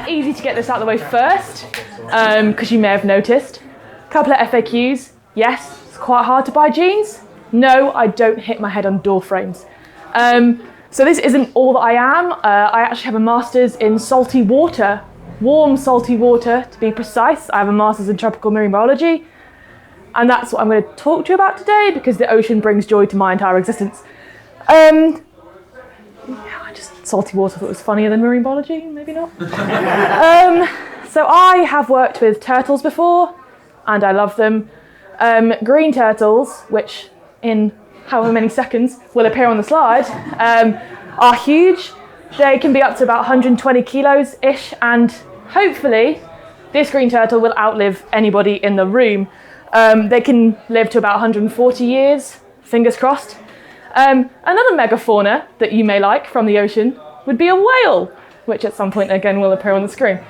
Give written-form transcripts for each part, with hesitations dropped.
easy to get this out of the way first, because you may have noticed. A couple of FAQs. Yes, it's quite hard to buy jeans. No, I don't hit my head on door frames. So this isn't all that I am. I actually have a master's in salty water, warm salty water to be precise. I have a master's in tropical marine biology. And that's what I'm going to talk to you about today, because the ocean brings joy to my entire existence. Salty water thought it was funnier than marine biology, maybe not. So I have worked with turtles before, and I love them. Green turtles, which in however many seconds will appear on the slide, are huge. They can be up to about 120 kilos-ish, and hopefully this green turtle will outlive anybody in the room. They can live to about 140 years, fingers crossed. Another megafauna that you may like from the ocean would be a whale, which at some point again will appear on the screen.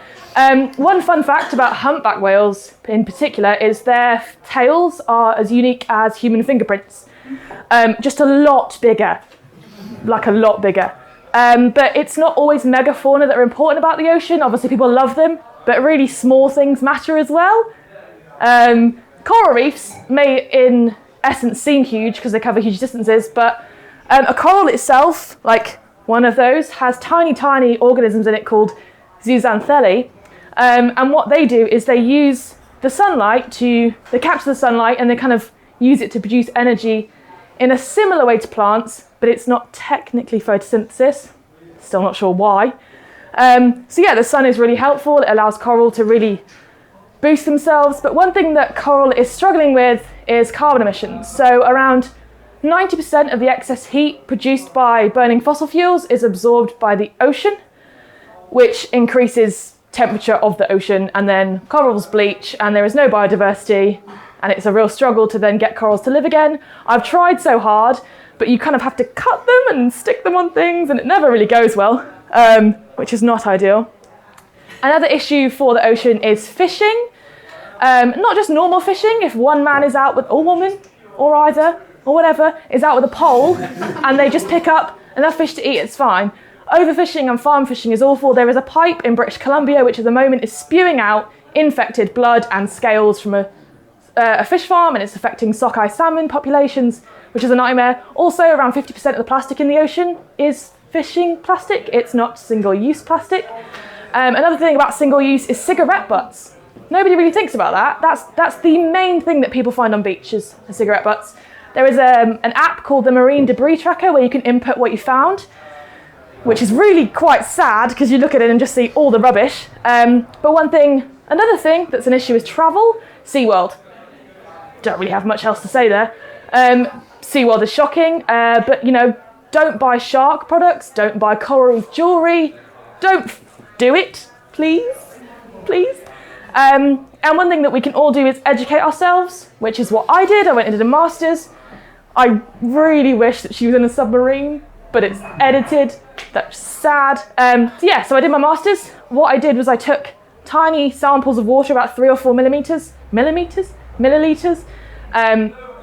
One fun fact about humpback whales in particular is their tails are as unique as human fingerprints. Just a lot bigger, like a lot bigger. But it's not always megafauna that are important about the ocean. Obviously people love them, but really small things matter as well. Coral reefs may in essence seem huge because they cover huge distances, but a coral itself, like one of those, has tiny organisms in it called zooxanthellae, and what they do is they use the sunlight they capture the sunlight and they kind of use it to produce energy in a similar way to plants, but it's not technically photosynthesis. Still not sure why. So yeah, the sun is really helpful. It allows coral to really boost themselves, but one thing that coral is struggling with is carbon emissions. So around 90% of the excess heat produced by burning fossil fuels is absorbed by the ocean, which increases temperature of the ocean, and then corals bleach and there is no biodiversity, and it's a real struggle to then get corals to live again. I've tried so hard, but you kind of have to cut them and stick them on things and it never really goes well, which is not ideal. Another issue for the ocean is fishing. Not just normal fishing. If one man is out with, or woman, or either, or whatever, is out with a pole and they just pick up enough fish to eat, it's fine. Overfishing and farm fishing is awful. There is a pipe in British Columbia which at the moment is spewing out infected blood and scales from a fish farm, and it's affecting sockeye salmon populations, which is a nightmare. Also, around 50% of the plastic in the ocean is fishing plastic. It's not single-use plastic. Another thing about single-use is cigarette butts. Nobody really thinks about that. That's the main thing that people find on beaches, are cigarette butts. There is an app called the Marine Debris Tracker where you can input what you found, which is really quite sad because you look at it and just see all the rubbish. But another thing that's an issue is travel. SeaWorld. Don't really have much else to say there. SeaWorld is shocking, but don't buy shark products, don't buy coral reef jewellery, don't do it, please. And one thing that we can all do is educate ourselves, which is what I did. I went and did a master's. I really wish that she was in a submarine, but it's edited. That's sad. So I did my master's. What I did was I took tiny samples of water, about 3 or 4 milliliters,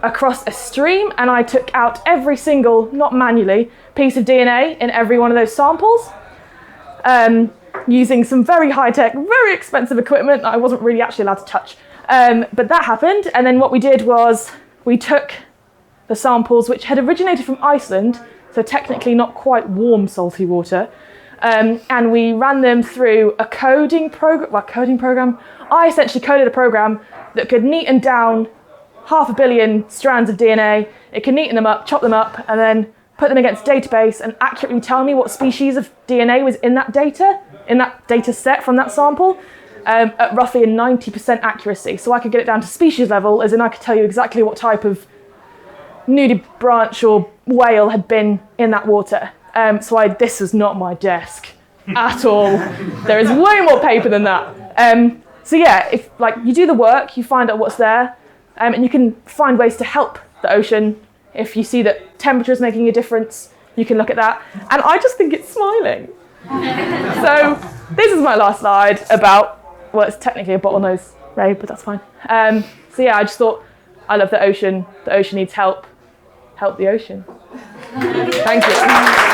across a stream, and I took out every single, not manually, piece of DNA in every one of those samples. Using some very high-tech, very expensive equipment that I wasn't really actually allowed to touch. But that happened, and then what we did was we took the samples which had originated from Iceland, so technically not quite warm salty water, and we ran them through a coding program. I essentially coded a program that could neaten down 500 million strands of DNA. It could neaten them up, chop them up, and then put them against a database and accurately tell me what species of DNA was in that data set from that sample, at roughly a 90% accuracy. So I could get it down to species level, as in I could tell you exactly what type of nudibranch or whale had been in that water. This was not my desk at all. There is way more paper than that. If you do the work, you find out what's there, and you can find ways to help the ocean. If you see that temperature is making a difference, you can look at that. And I just think it's smiling. So this is my last slide about, well, it's technically a bottlenose ray, but that's fine. I just thought, I love the ocean. The ocean needs help. Help the ocean. Thank you.